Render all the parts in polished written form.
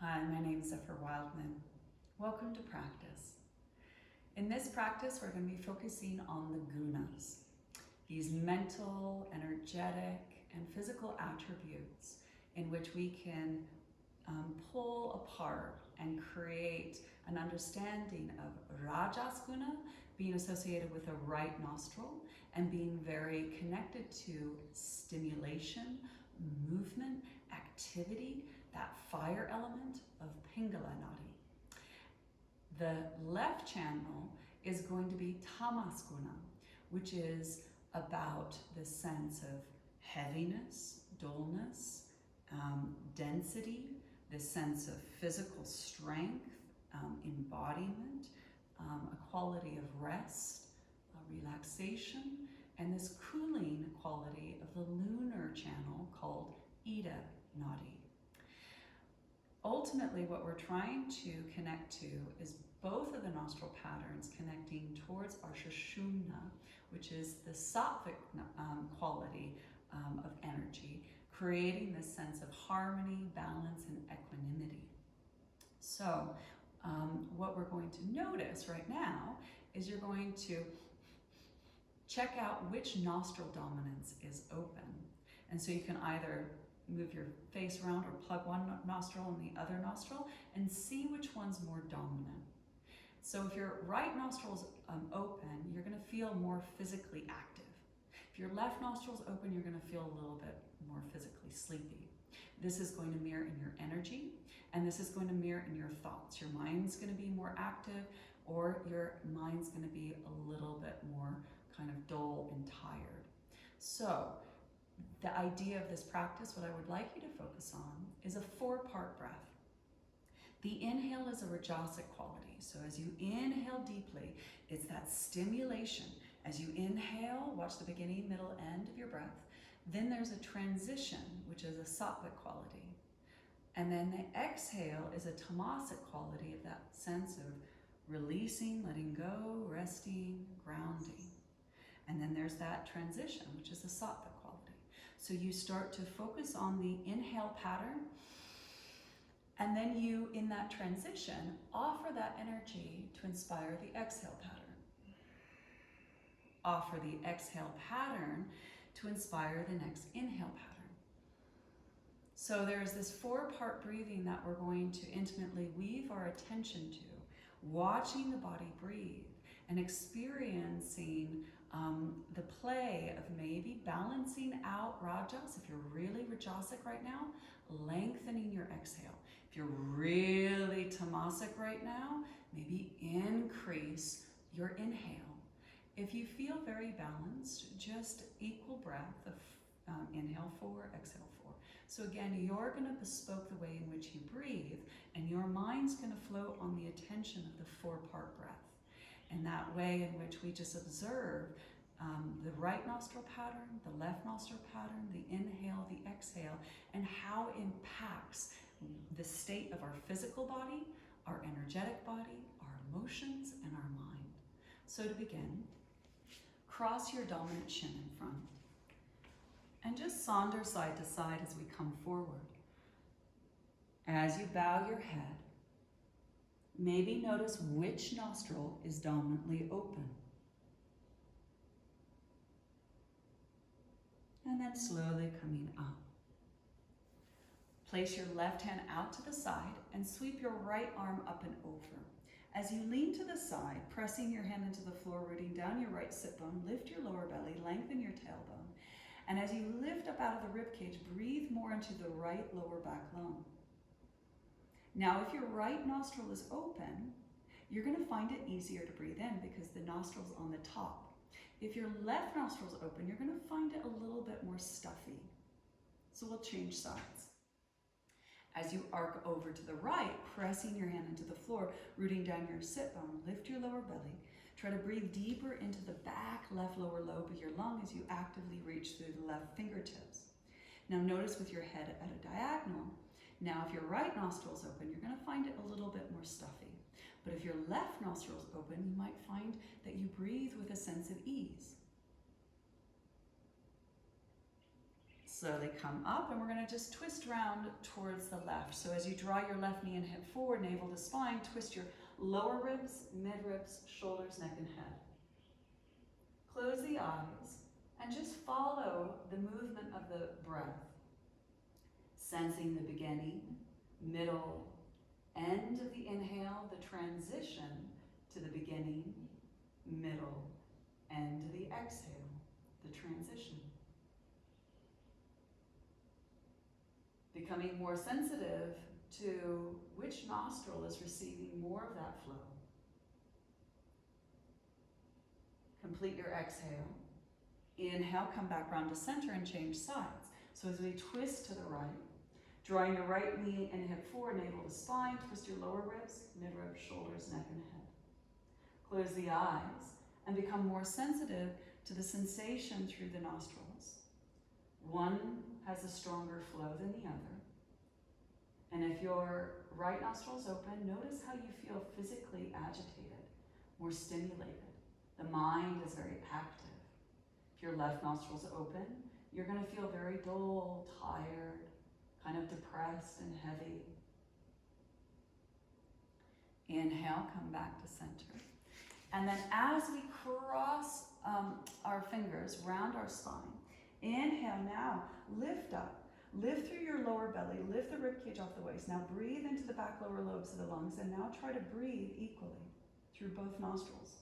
Hi, my name is Zephyr Wildman. Welcome to practice. In this practice, we're going to be focusing on the gunas, these mental, energetic, and physical attributes in which we can pull apart and create an understanding of Rajas guna being associated with the right nostril and being very connected to stimulation, movement, activity, that fire element of Pingala Nadi. The left channel is going to be Tamas guna, which is about the sense of heaviness, dullness, density, the sense of physical strength, embodiment, a quality of rest, relaxation, and this cooling quality of the lunar channel called Ida Nadi. Ultimately, what we're trying to connect to is both of the nostril patterns connecting towards our Sushumna, which is the sattvic quality of energy, creating this sense of harmony, balance, and equanimity. So what we're going to notice right now is you're going to check out which nostril dominance is open. And so you can either move your face around or plug one nostril in the other nostril and see which one's more dominant. So if your right nostril is open, you're going to feel more physically active. If your left nostril is open, you're going to feel a little bit more physically sleepy. This is going to mirror in your energy, and this is going to mirror in your thoughts. Your mind's going to be more active, or your mind's going to be a little bit more kind of dull and tired. So the idea of this practice, what I would like you to focus on, is a 4-part breath. The inhale is a rajasic quality. So as you inhale deeply, it's that stimulation. As you inhale, watch the beginning, middle, end of your breath. Then there's a transition, which is a sattvic quality. And then the exhale is a tamasic quality of that sense of releasing, letting go, resting, grounding. And then there's that transition, which is a sattvic quality. So you start to focus on the inhale pattern, and then you, in that transition, offer that energy to inspire the exhale pattern. Offer the exhale pattern to inspire the next inhale pattern. So there's this 4-part breathing that we're going to intimately weave our attention to, watching the body breathe and experiencing the play of maybe balancing out rajas. If you're really rajasic right now, lengthening your exhale. If you're really tamasic right now, maybe increase your inhale. If you feel very balanced, just equal breath of inhale 4, exhale 4. So again, you're going to bespoke the way in which you breathe, and your mind's going to float on the attention of the 4-part breath. And that way in which we just observe the right nostril pattern, the left nostril pattern, the inhale, the exhale, and how it impacts the state of our physical body, our energetic body, our emotions, and our mind. So to begin, cross your dominant shin in front and just saunter side to side as we come forward. As you bow your head, maybe notice which nostril is dominantly open. And then slowly coming up. Place your left hand out to the side and sweep your right arm up and over. As you lean to the side, pressing your hand into the floor, rooting down your right sit bone, lift your lower belly, lengthen your tailbone. And as you lift up out of the ribcage, breathe more into the right lower back lung. Now, if your right nostril is open, you're going to find it easier to breathe in because the nostril's on the top. If your left nostril's open, you're going to find it a little bit more stuffy. So we'll change sides. As you arc over to the right, pressing your hand into the floor, rooting down your sit bone, lift your lower belly. Try to breathe deeper into the back left lower lobe of your lung as you actively reach through the left fingertips. Now notice with your head at a diagonal. Now if your right nostril is open, you're going to find it a little bit more stuffy. But if your left nostril is open, you might find that you breathe with a sense of ease. Slowly come up, and we're going to just twist round towards the left. So as you draw your left knee and hip forward, navel to spine, twist your lower ribs, mid-ribs, shoulders, neck, and head. Close the eyes and just follow the movement of the breath, sensing the beginning, middle, end of the inhale, the transition to the beginning, middle, end of the exhale, the transition. Becoming more sensitive to which nostril is receiving more of that flow. Complete your exhale. Inhale, come back round to center and change sides. So as we twist to the right, drawing your right knee and hip forward, navel to spine, twist your lower ribs, mid-ribs, shoulders, neck, and head. Close the eyes and become more sensitive to the sensation through the nostrils. One has a stronger flow than the other. And if your right nostril is open, notice how you feel physically agitated, more stimulated. The mind is very active. If your left nostril is open, you're going to feel very dull, tired, kind of depressed and heavy. Inhale, come back to center. And then as we cross our fingers round our spine, inhale now, lift up. Lift through your lower belly, lift the ribcage off the waist. Now breathe into the back lower lobes of the lungs, and now try to breathe equally through both nostrils.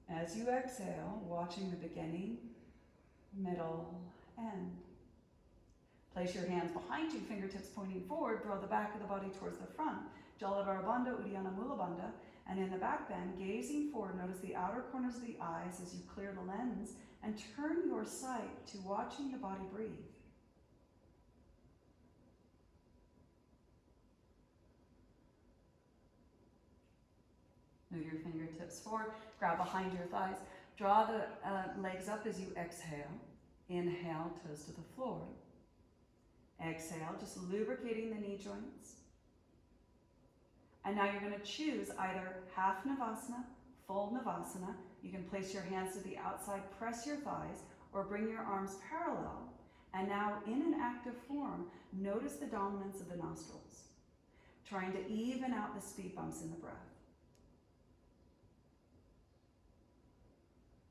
As you exhale, watching the beginning, middle, end. Place your hands behind you, fingertips pointing forward, draw the back of the body towards the front. Jaladhara Bandha, Uddiyana Mula Bandha. And in the back bend, gazing forward, notice the outer corners of the eyes as you clear the lens, and turn your sight to watching the body breathe. Move your fingertips forward, grab behind your thighs. Draw the legs up as you exhale. Inhale, toes to the floor. Exhale, just lubricating the knee joints. And now you're going to choose either half Navasana, full Navasana. You can place your hands to the outside, press your thighs, or bring your arms parallel. And now in an active form, notice the dominance of the nostrils, trying to even out the speed bumps in the breath.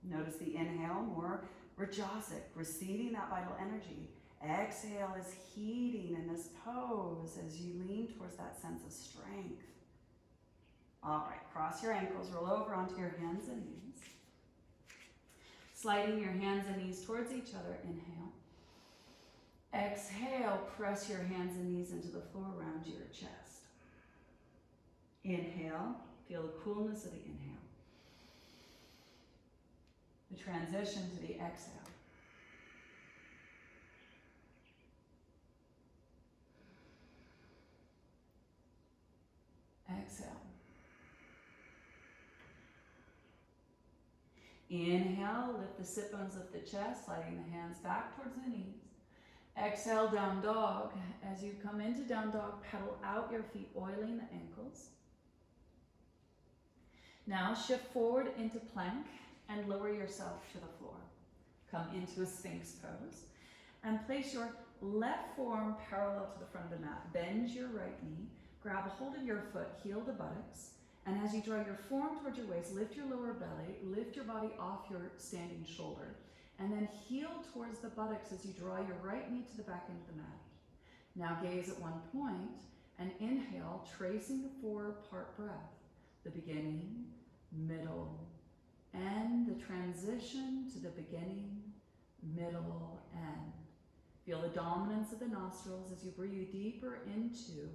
Notice the inhale, more rajasic, receiving that vital energy. Exhale is heating in this pose as you lean towards that sense of strength. All right, cross your ankles, roll over onto your hands and knees. Sliding your hands and knees towards each other, inhale. Exhale, press your hands and knees into the floor around your chest. Inhale, feel the coolness of the inhale. The transition to the exhale. Exhale. Inhale, lift the sit bones, lift the chest, sliding the hands back towards the knees. Exhale, down dog. As you come into down dog, pedal out your feet, oiling the ankles. Now shift forward into plank and lower yourself to the floor. Come into a Sphinx pose and place your left forearm parallel to the front of the mat. Bend your right knee, grab a hold of your foot, heel the buttocks, and as you draw your forearm towards your waist, lift your lower belly, lift your body off your standing shoulder, and then heel towards the buttocks as you draw your right knee to the back end of the mat. Now gaze at one point and inhale, tracing the 4-part breath. The beginning, middle, end, the transition to the beginning, middle, end. Feel the dominance of the nostrils as you breathe deeper into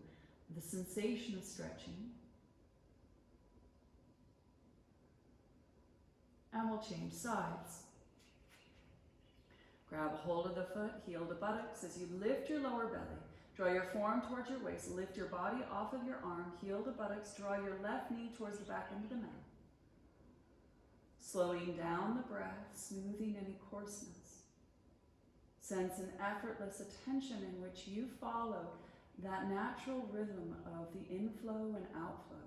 the sensation of stretching. And we'll change sides. Grab a hold of the foot, heel the buttocks as you lift your lower belly. Draw your forearm towards your waist, lift your body off of your arm, heel the buttocks, draw your left knee towards the back end of the mat. Slowing down the breath, smoothing any coarseness. Sense an effortless attention in which you follow that natural rhythm of the inflow and outflow.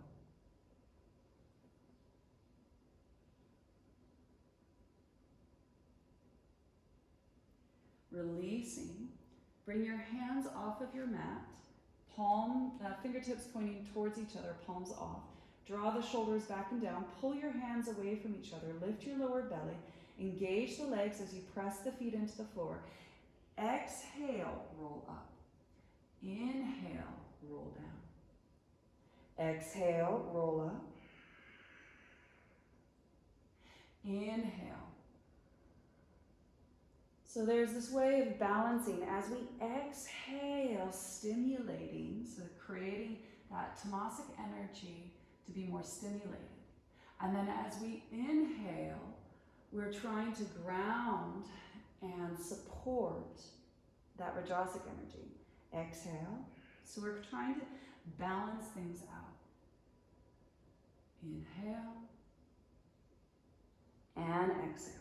Releasing. Bring your hands off of your mat. Fingertips pointing towards each other, palms off. Draw the shoulders back and down. Pull your hands away from each other. Lift your lower belly. Engage the legs as you press the feet into the floor. Exhale, roll up. Inhale, roll down. Exhale, roll up. Inhale. So there's this way of balancing as we exhale, stimulating, so creating that tamasic energy to be more stimulated. And then as we inhale, we're trying to ground and support that rajasic energy. Exhale. So we're trying to balance things out. Inhale and exhale.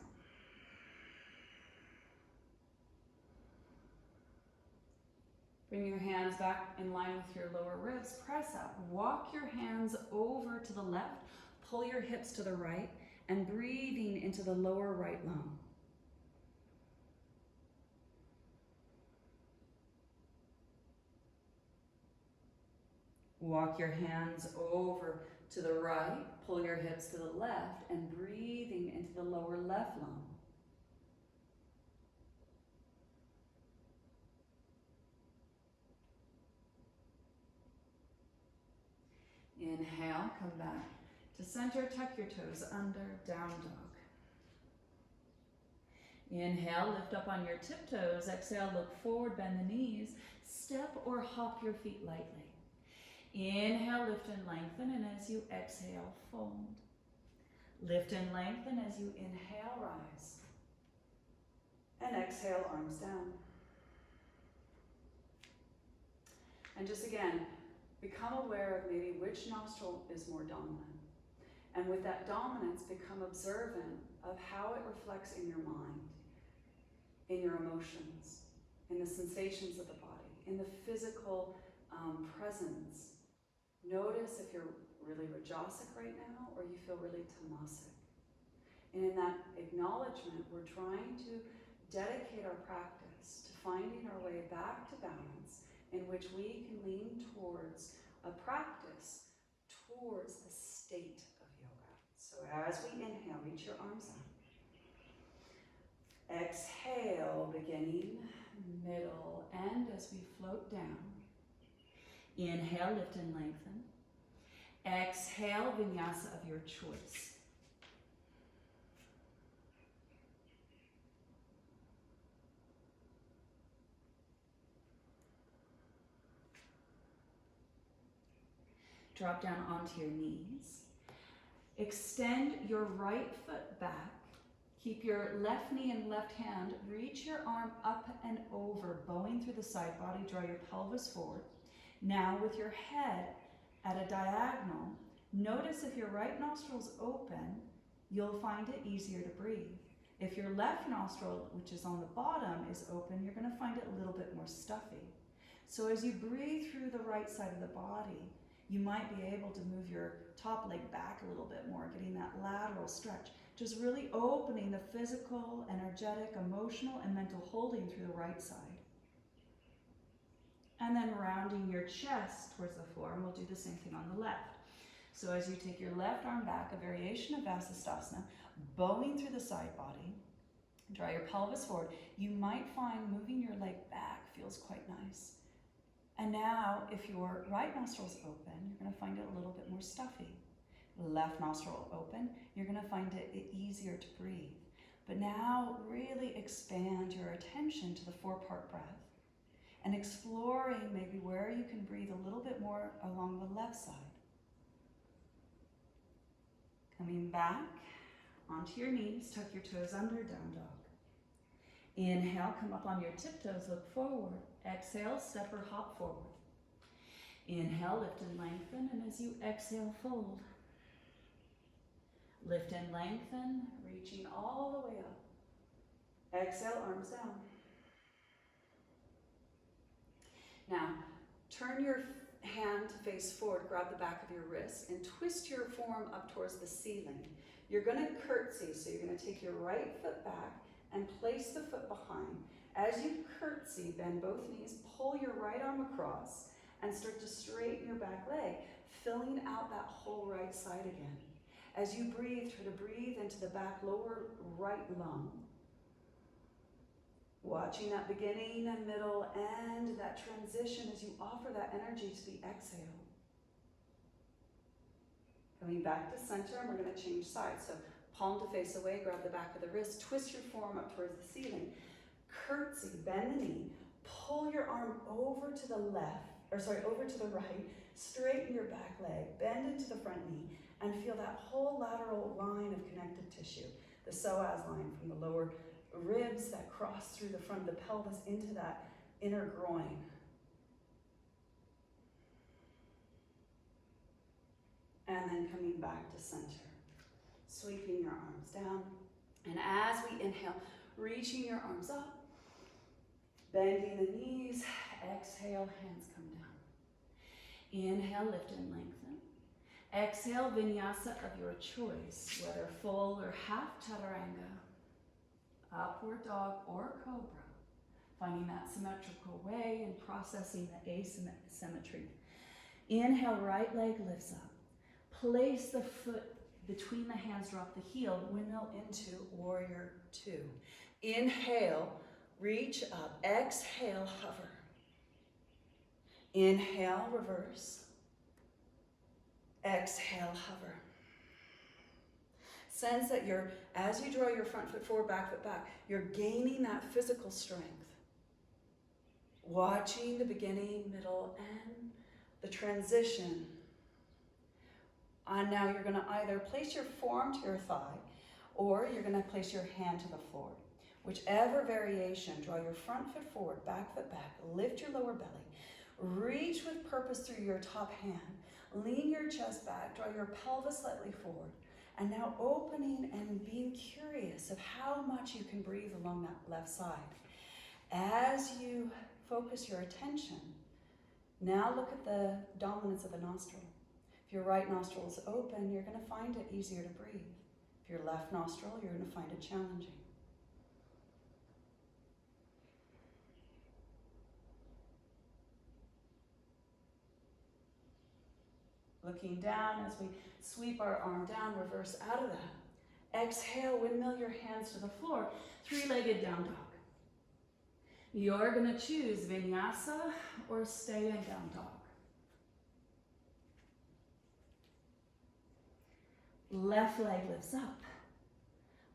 Bring your hands back in line with your lower ribs. Press up. Walk your hands over to the left. Pull your hips to the right and breathing into the lower right lung. Walk your hands over to the right. Pull your hips to the left and breathing into the lower left lung. Inhale, come back to center, tuck your toes under, down dog. Inhale, lift up on your tiptoes. Exhale, look forward, bend the knees. Step or hop your feet lightly. Inhale, lift and lengthen, and as you exhale, fold. Lift and lengthen as you inhale, rise. And exhale, arms down. And just again, become aware of maybe which nostril is more dominant. And with that dominance, become observant of how it reflects in your mind, in your emotions, in the sensations of the body, in the physical presence. Notice if you're really rajasic right now or you feel really tamasic. And in that acknowledgement, we're trying to dedicate our practice to finding our way back to balance, in which we can lean towards a practice towards a state of yoga. So as we inhale, reach your arms out. Exhale, beginning, middle, end as we float down. Inhale, lift and lengthen. Exhale, vinyasa of your choice. Drop down onto your knees. Extend your right foot back. Keep your left knee and left hand. Reach your arm up and over, bowing through the side body. Draw your pelvis forward. Now with your head at a diagonal, notice if your right nostril's open, you'll find it easier to breathe. If your left nostril, which is on the bottom, is open, you're going to find it a little bit more stuffy. So as you breathe through the right side of the body, you might be able to move your top leg back a little bit more, getting that lateral stretch. Just really opening the physical, energetic, emotional, and mental holding through the right side. And then rounding your chest towards the floor, and we'll do the same thing on the left. So as you take your left arm back, a variation of Vasisthasana, bowing through the side body, draw your pelvis forward. You might find moving your leg back feels quite nice. And now, if your right nostril's open, you're going to find it a little bit more stuffy. Left nostril open, you're going to find it easier to breathe. But now, really expand your attention to the 4-part breath and exploring maybe where you can breathe a little bit more along the left side. Coming back onto your knees, tuck your toes under, down dog. Inhale, come up on your tiptoes, look forward. Exhale, step or hop forward. Inhale, lift and lengthen, and as you exhale, fold. Lift and lengthen, reaching all the way up. Exhale, arms down. Now, turn your hand to face forward, grab the back of your wrist, and twist your form up towards the ceiling. You're going to curtsy, so you're going to take your right foot back and place the foot behind. As you curtsy, bend both knees, pull your right arm across, and start to straighten your back leg, filling out that whole right side again. As you breathe, try to breathe into the back lower right lung. Watching that beginning and middle and that transition as you offer that energy to the exhale. Coming back to center, and we're going to change sides. So palm to face away, grab the back of the wrist, twist your forearm up towards the ceiling. Curtsy, bend the knee, pull your arm over to the over to the right, straighten your back leg, bend into the front knee, and feel that whole lateral line of connective tissue, the psoas line from the lower ribs that cross through the front of the pelvis into that inner groin. And then coming back to center, sweeping your arms down. And as we inhale, reaching your arms up, bending the knees, exhale, hands come down. Inhale, lift and lengthen. Exhale, vinyasa of your choice, whether full or half chaturanga, upward dog or cobra. Finding that symmetrical way and processing the asymmetry. Inhale, right leg lifts up. Place the foot between the hands, drop the heel, windmill into warrior two. Inhale, reach up. Exhale, hover. Inhale, reverse. Exhale, hover. Sense that as you draw your front foot forward, back foot back, you're gaining that physical strength. Watching the beginning, middle, and the transition. And now you're going to either place your forearm to your thigh, or you're going to place your hand to the floor. Whichever variation, draw your front foot forward, back, lift your lower belly, reach with purpose through your top hand, lean your chest back, draw your pelvis slightly forward, and now opening and being curious of how much you can breathe along that left side. As you focus your attention, now look at the dominance of the nostril. If your right nostril is open, you're going to find it easier to breathe. If your left nostril, you're going to find it challenging. Looking down as we sweep our arm down, reverse out of that. Exhale, windmill your hands to the floor, three-legged down dog. You're going to choose vinyasa or stay in down dog. Left leg lifts up.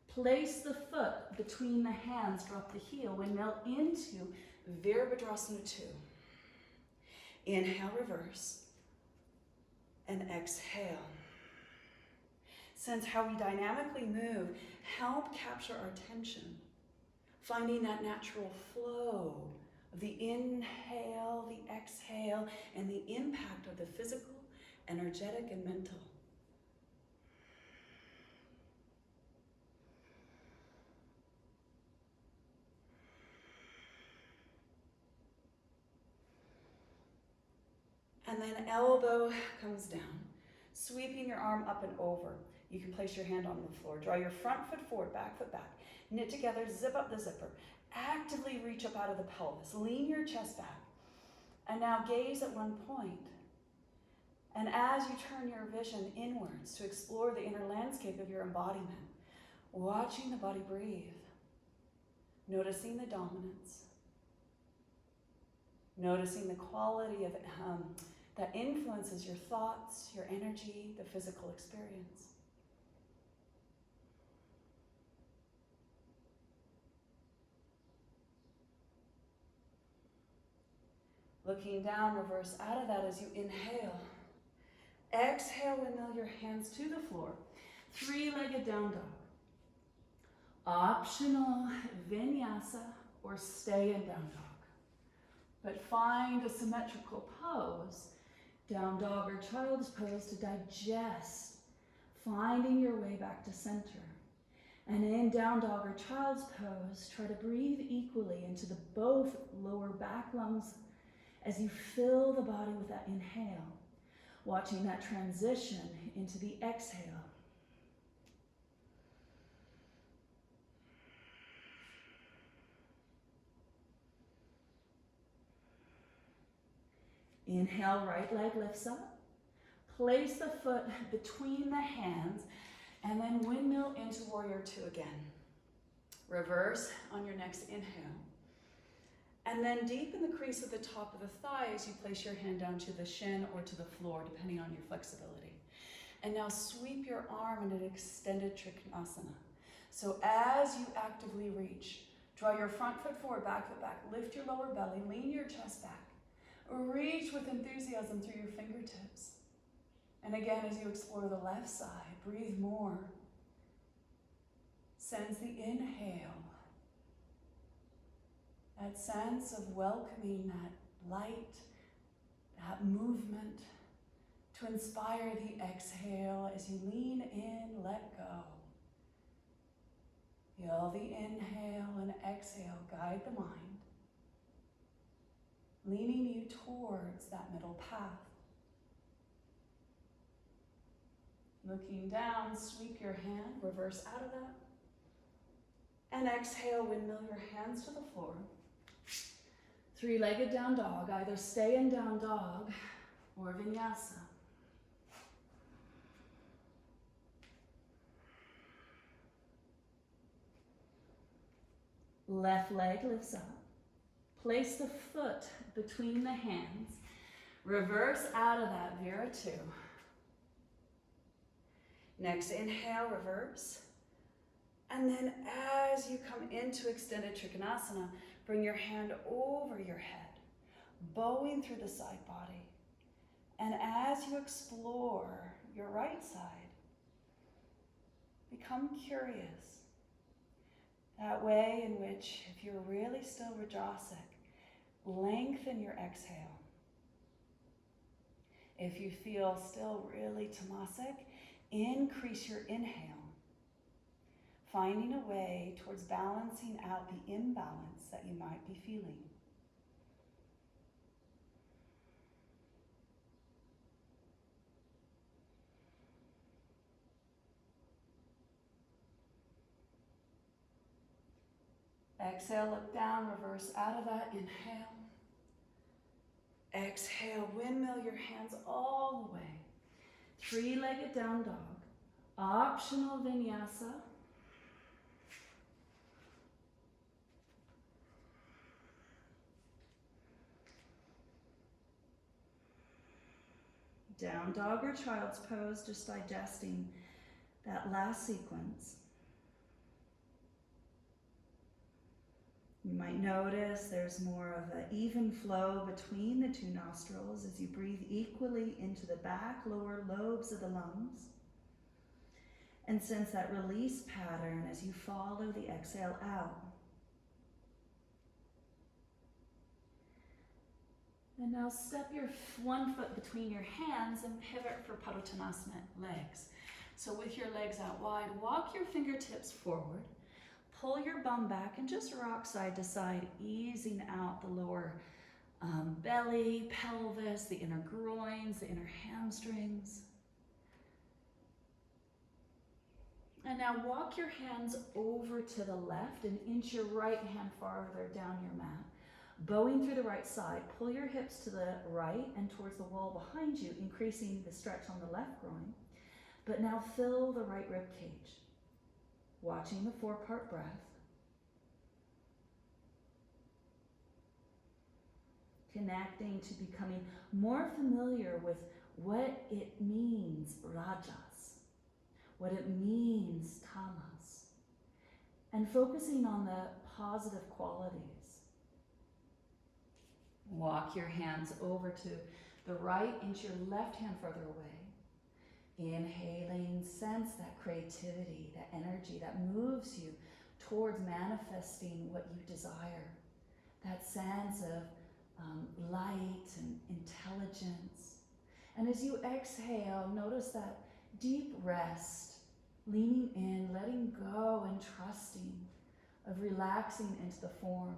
Place the foot between the hands, drop the heel, windmill into Virabhadrasana 2. Inhale, reverse, and exhale. Sense how we dynamically move, help capture our attention, finding that natural flow of the inhale, the exhale, and the impact of the physical, energetic, and mental. And then elbow comes down, sweeping your arm up and over. You can place your hand on the floor. Draw your front foot forward, back foot back. Knit together, zip up the zipper. Actively reach up out of the pelvis. Lean your chest back. And now gaze at one point. And as you turn your vision inwards to explore the inner landscape of your embodiment, watching the body breathe, noticing the dominance, noticing the quality of that influences your thoughts, your energy, the physical experience. Looking down, reverse out of that as you inhale. Exhale, windmill your hands to the floor. Three-legged down dog. Optional vinyasa or stay in down dog. But find a symmetrical pose, down dog or child's pose, to digest, finding your way back to center. And in down dog or child's pose, try to breathe equally into the both lower back lungs as you fill the body with that inhale, watching that transition into the exhale. Inhale, right leg lifts up. Place the foot between the hands and then windmill into warrior two again. Reverse on your next inhale. And then deepen the crease at the top of the thigh as you place your hand down to the shin or to the floor, depending on your flexibility. And now sweep your arm in an extended Trikonasana. So as you actively reach, draw your front foot forward, back foot back. Lift your lower belly, lean your chest back. Reach with enthusiasm through your fingertips. And again, as you explore the left side, breathe more. Sense the inhale. That sense of welcoming that light, that movement, to inspire the exhale as you lean in, let go. Feel the inhale and exhale guide the mind, leaning you towards that middle path. Looking down, sweep your hand, reverse out of that. And exhale, windmill your hands to the floor. Three-legged down dog, either stay in down dog or vinyasa. Left leg lifts up. Place the foot between the hands. Reverse out of that, Vira 2. Next inhale, reverse. And then as you come into extended Trikonasana, bring your hand over your head, bowing through the side body. And as you explore your right side, become curious. That way in which, if you're really still Rajasic, lengthen your exhale. If you feel still really Tamasic, increase your inhale, finding a way towards balancing out the imbalance that you might be feeling. Exhale, look down, reverse out of that, inhale. Exhale, windmill your hands all the way. Three-legged down dog. Optional vinyasa. Down dog or child's pose, just digesting that last sequence. You might notice there's more of an even flow between the two nostrils as you breathe equally into the back, lower lobes of the lungs. And sense that release pattern as you follow the exhale out. And now step your one foot between your hands and pivot for Padottanasana legs. So with your legs out wide, walk your fingertips forward. Pull your bum back and just rock side to side, easing out the lower belly, pelvis, the inner groins, the inner hamstrings. And now walk your hands over to the left and inch your right hand farther down your mat. Bowing through the right side, pull your hips to the right and towards the wall behind you, increasing the stretch on the left groin. But now fill the right rib cage. Watching the 4-part breath. Connecting to becoming more familiar with what it means, rajas, what it means, tamas, and focusing on the positive qualities. Walk your hands over to the right, inch your left hand further away. Inhaling, sense that creativity, that energy that moves you towards manifesting what you desire. That sense of light and intelligence. And as you exhale, notice that deep rest, leaning in, letting go and trusting of relaxing into the form.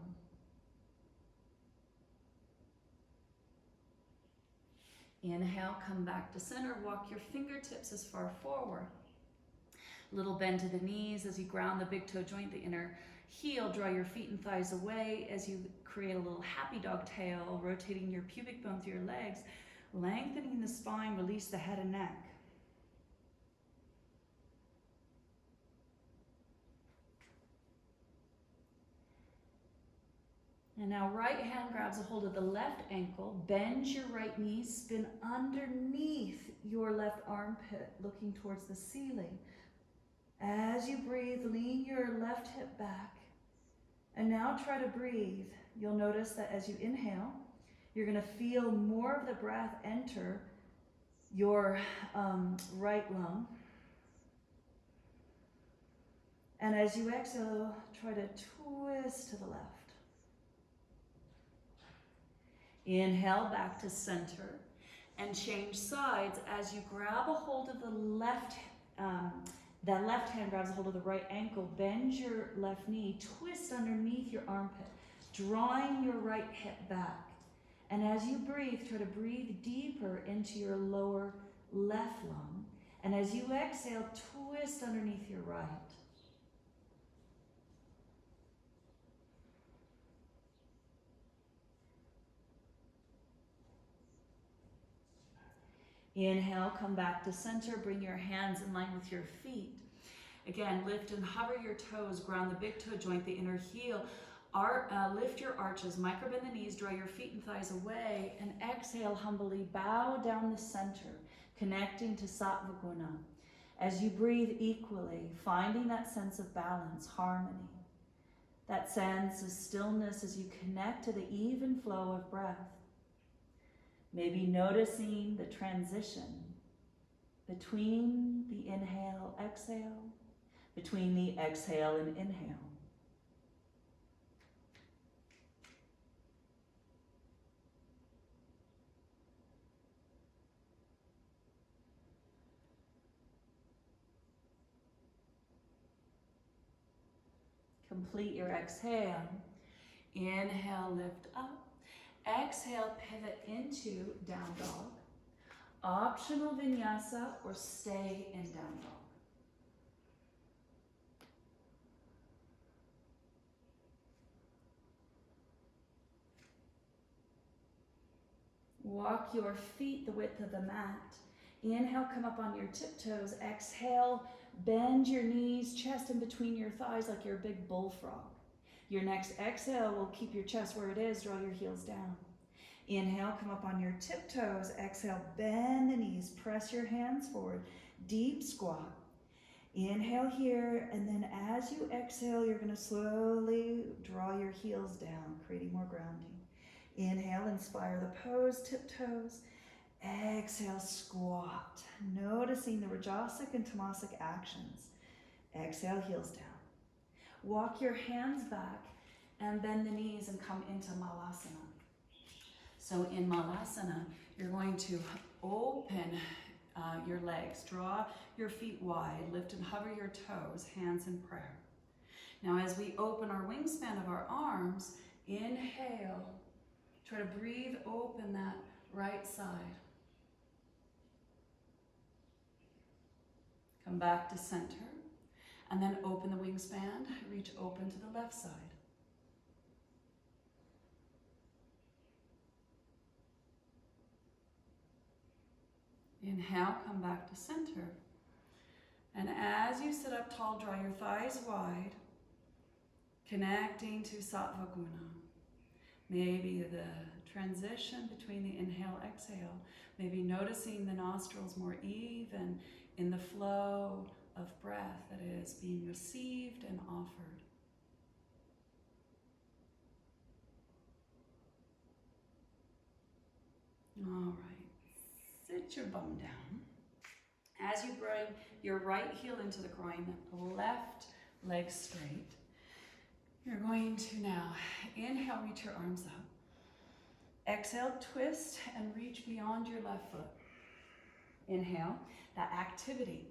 Inhale, come back to center, walk your fingertips as far forward. Little bend to the knees as you ground the big toe joint, the inner heel, draw your feet and thighs away as you create a little happy dog tail, rotating your pubic bone through your legs, lengthening the spine, release the head and neck. And now right hand grabs a hold of the left ankle, bend your right knee, spin underneath your left armpit, looking towards the ceiling. As you breathe, lean your left hip back. And now try to breathe. You'll notice that as you inhale, you're going to feel more of the breath enter your right lung. And as you exhale, try to twist to the left. Inhale back to center and change sides as you grab a hold of the left, that left hand grabs a hold of the right ankle, bend your left knee, twist underneath your armpit, drawing your right hip back. And as you breathe, try to breathe deeper into your lower left lung. And as you exhale, twist underneath your right. Inhale, come back to center, bring your hands in line with your feet. Again, lift and hover your toes, ground the big toe joint, the inner heel. Lift your arches, microbend the knees, draw your feet and thighs away, and exhale, humbly bow down the center, connecting to Sattva Guna. As you breathe equally, finding that sense of balance, harmony, that sense of stillness as you connect to the even flow of breath. Maybe noticing the transition between the inhale, exhale, between the exhale and inhale. Complete your exhale. Inhale, lift up. Exhale, pivot into down dog. Optional vinyasa or stay in down dog. Walk your feet the width of the mat. Inhale, come up on your tiptoes. Exhale, bend your knees, chest in between your thighs like you're a big bullfrog. Your next exhale will keep your chest where it is, draw your heels down. Inhale, come up on your tiptoes. Exhale, bend the knees, press your hands forward, deep squat. Inhale here, and then as you exhale, you're gonna slowly draw your heels down, creating more grounding. Inhale, inspire the pose, tiptoes. Exhale, squat, noticing the Rajasic and Tamasic actions. Exhale, heels down. Walk your hands back and bend the knees and come into Malasana. So in Malasana, you're going to open your legs, draw your feet wide, lift and hover your toes, hands in prayer. Now as we open our wingspan of our arms, inhale, try to breathe open that right side. Come back to center. And then open the wingspan, reach open to the left side. Inhale, come back to center. And as you sit up tall, draw your thighs wide, connecting to Sattva Guna. Maybe the transition between the inhale, exhale, maybe noticing the nostrils more even in the flow of breath that is being received and offered. All right, sit your bum down. As you bring your right heel into the groin, left leg straight, you're going to now inhale, reach your arms up. Exhale, twist and reach beyond your left foot. Inhale, that activity.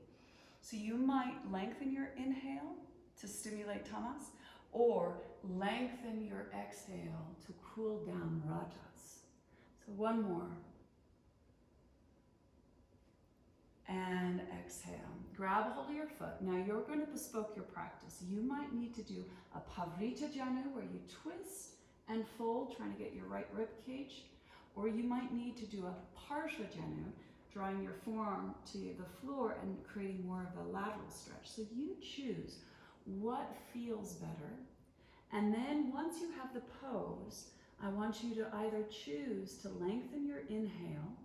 So you might lengthen your inhale to stimulate tamas, or lengthen your exhale to cool down rajas. So one more. and exhale. Grab a hold of your foot. Now you're going to bespoke your practice. You might need to do a Pavrita Janu where you twist and fold, trying to get your right rib cage. Or you might need to do a Parsha Janu, drawing your forearm to the floor and creating more of a lateral stretch. So you choose what feels better. And then once you have the pose, I want you to either choose to lengthen your inhale,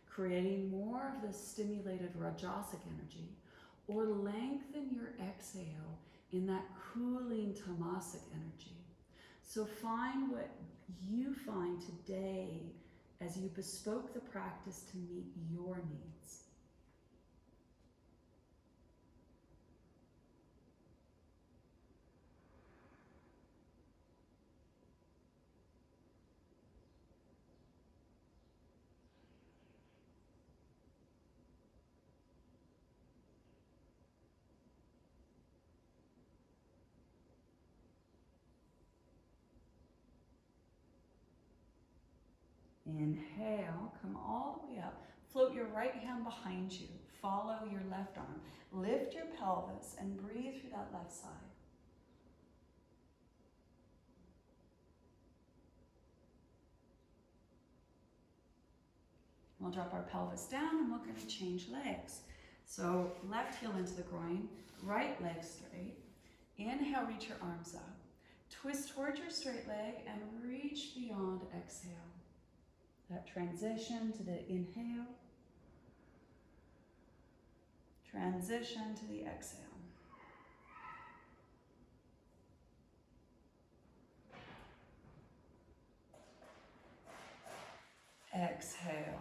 creating more of the stimulated Rajasic energy, or lengthen your exhale in that cooling Tamasic energy. So find what you find today as you bespoke the practice to meet your needs. Inhale, come all the way up. Float your right hand behind you. Follow your left arm. Lift your pelvis and breathe through that left side. We'll drop our pelvis down and we're going to change legs. So left heel into the groin, right leg straight. Inhale, reach your arms up. Twist towards your straight leg and reach beyond, exhale. That transition to the inhale, transition to the exhale. Exhale.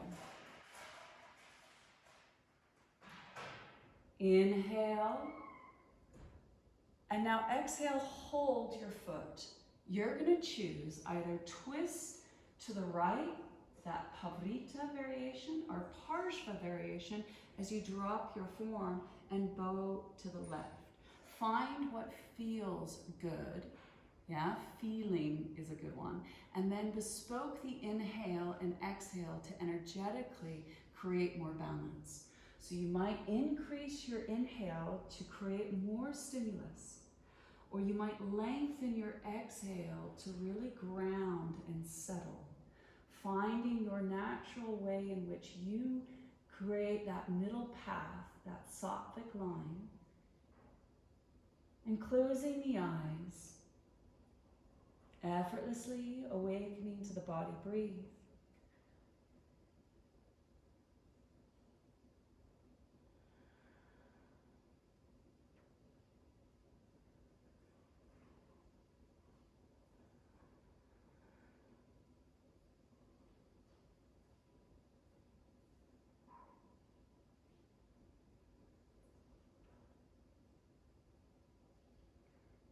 Inhale. And now exhale, hold your foot. You're going to choose either twist to the right, that Pavrita variation, or Parshva variation as you drop your forearm and bow to the left. Find what feels good. Yeah, feeling is a good one. And then bespoke the inhale and exhale to energetically create more balance. So you might increase your inhale to create more stimulus, or you might lengthen your exhale to really ground and settle, finding your natural way in which you create that middle path, that sattvic line, and closing the eyes, effortlessly awakening to the body. Breathe.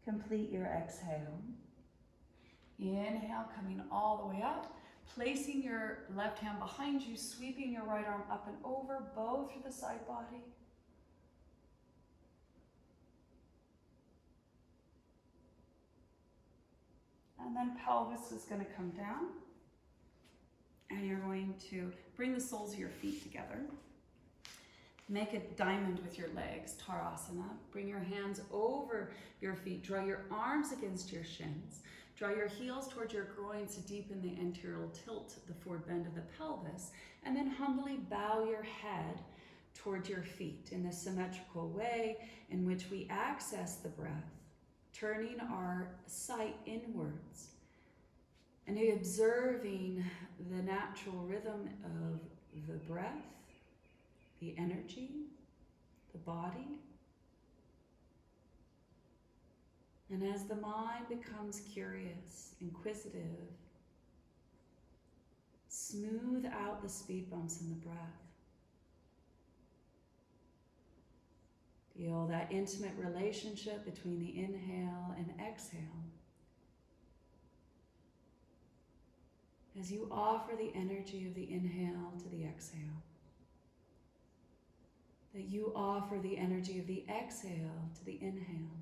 Complete your exhale. Inhale, coming all the way up, placing your left hand behind you, sweeping your right arm up and over, bow through the side body. And then pelvis is going to come down. And you're going to bring the soles of your feet together. Make a diamond with your legs, Tarasana. Bring your hands over your feet. Draw your arms against your shins. Draw your heels towards your groins to deepen the anterior tilt, the forward bend of the pelvis. And then humbly bow your head towards your feet in this symmetrical way in which we access the breath, turning our sight inwards and observing the natural rhythm of the breath, the energy, the body. And as the mind becomes curious, inquisitive, smooth out the speed bumps in the breath. Feel that intimate relationship between the inhale and exhale. As you offer the energy of the inhale to the exhale. That you offer the energy of the exhale to the inhale.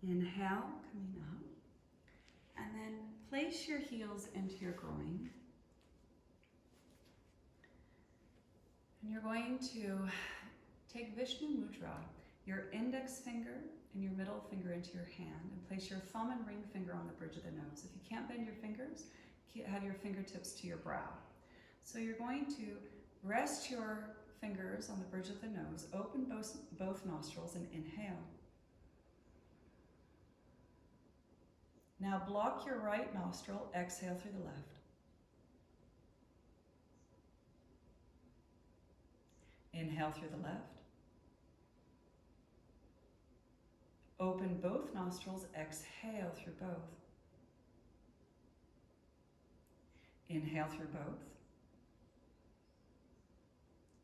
Inhale, coming up. And then place your heels into your groin. And you're going to take Vishnu Mudra, your index finger and your middle finger into your hand, and place your thumb and ring finger on the bridge of the nose. If you can't bend your fingers, have your fingertips to your brow. So you're going to rest your fingers on the bridge of the nose, open both nostrils, and inhale. Now block your right nostril, exhale through the left. Inhale through the left. Open both nostrils, exhale through both. Inhale through both.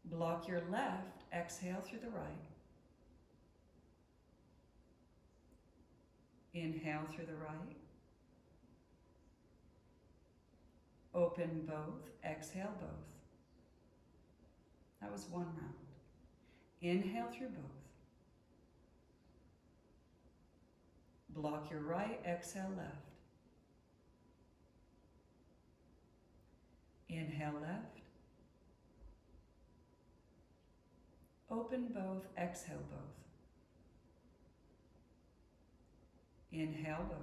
Block your left, exhale through the right. Inhale through the right. Open both, exhale both. That was one round. Inhale through both. Block your right, exhale left. Inhale left. Open both, exhale both. Inhale both.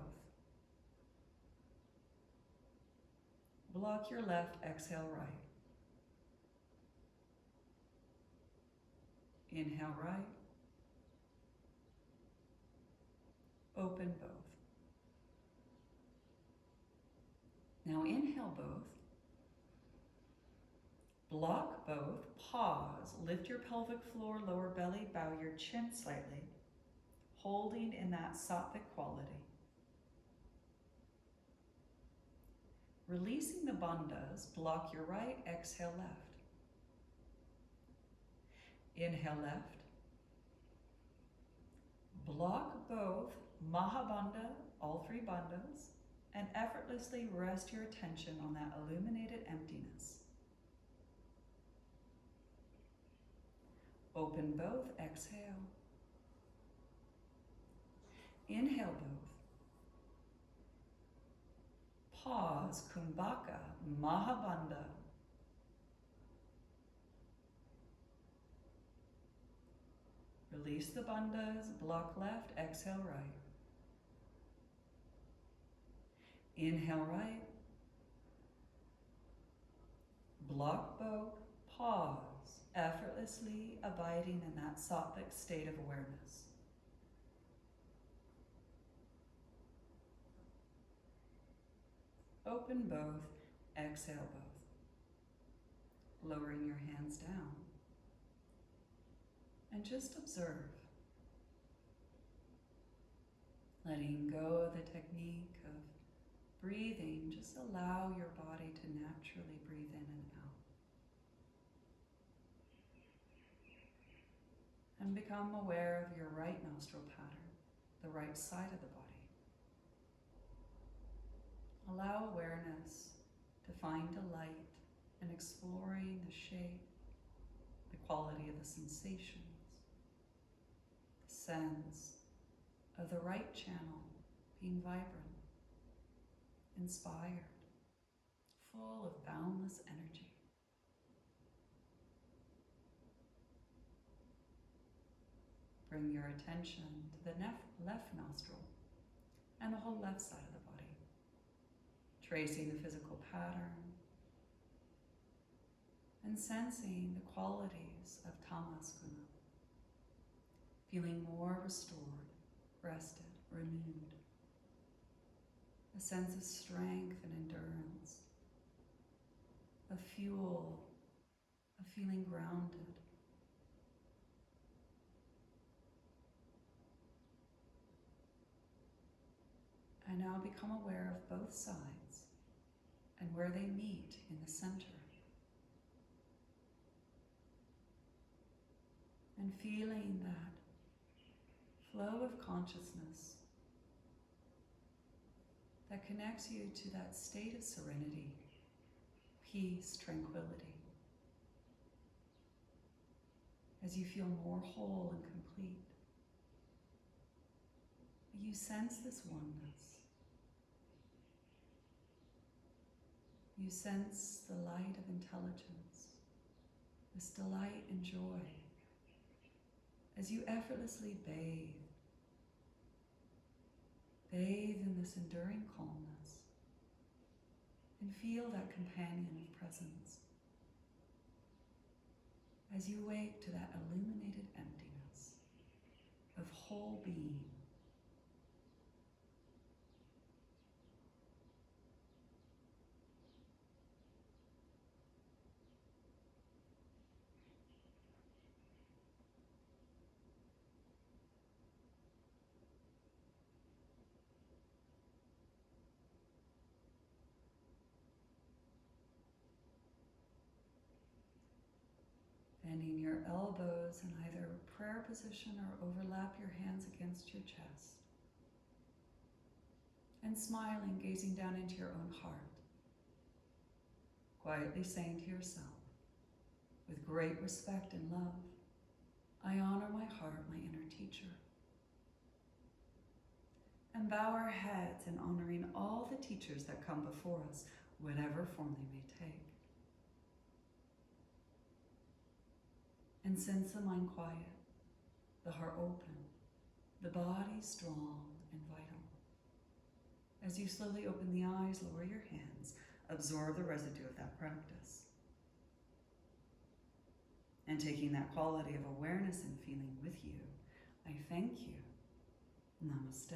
Block your left, exhale right. Inhale right. Open both. Now inhale both. Block both. Pause. Lift your pelvic floor, lower belly, bow your chin slightly, holding in that sattvic quality. Releasing the bandhas, block your right, exhale left. Inhale left. Block both Mahabandha, all three bandhas, and effortlessly rest your attention on that illuminated emptiness. Open both, exhale. Inhale both. Pause, Kumbhaka, Mahabandha. Release the bandhas, block left, exhale right. Inhale right. Block both, pause, effortlessly abiding in that sattvic state of awareness. Open both, exhale both. Lowering your hands down. And just observe. Letting go of the technique of breathing, just allow your body to naturally breathe in and out. And become aware of your right nostril pattern, the right side of the body. Allow awareness to find delight in exploring the shape, the quality of the sensations, the sense of the right channel being vibrant, inspired, full of boundless energy. Bring your attention to the left nostril and the whole left side of the body, tracing the physical pattern and sensing the qualities of tamas guna, feeling more restored, rested, renewed. A sense of strength and endurance, of fuel, of feeling grounded. And now become aware of both sides and where they meet in the center. And feeling that flow of consciousness that connects you to that state of serenity, peace, tranquility. As you feel more whole and complete. you sense this oneness. You sense the light of intelligence, this delight and joy, as you effortlessly bathe in this enduring calmness, and feel that companion of presence as you wake to that illuminated emptiness of whole being. Bending your elbows in either prayer position or overlap your hands against your chest. And smiling, gazing down into your own heart. Quietly saying to yourself, with great respect and love, I honor my heart, my inner teacher. And bow our heads in honoring all the teachers that come before us, whatever form they may take. And sense the mind quiet, the heart open, the body strong and vital. As you slowly open the eyes, lower your hands, absorb the residue of that practice. And taking that quality of awareness and feeling with you, I thank you. Namaste.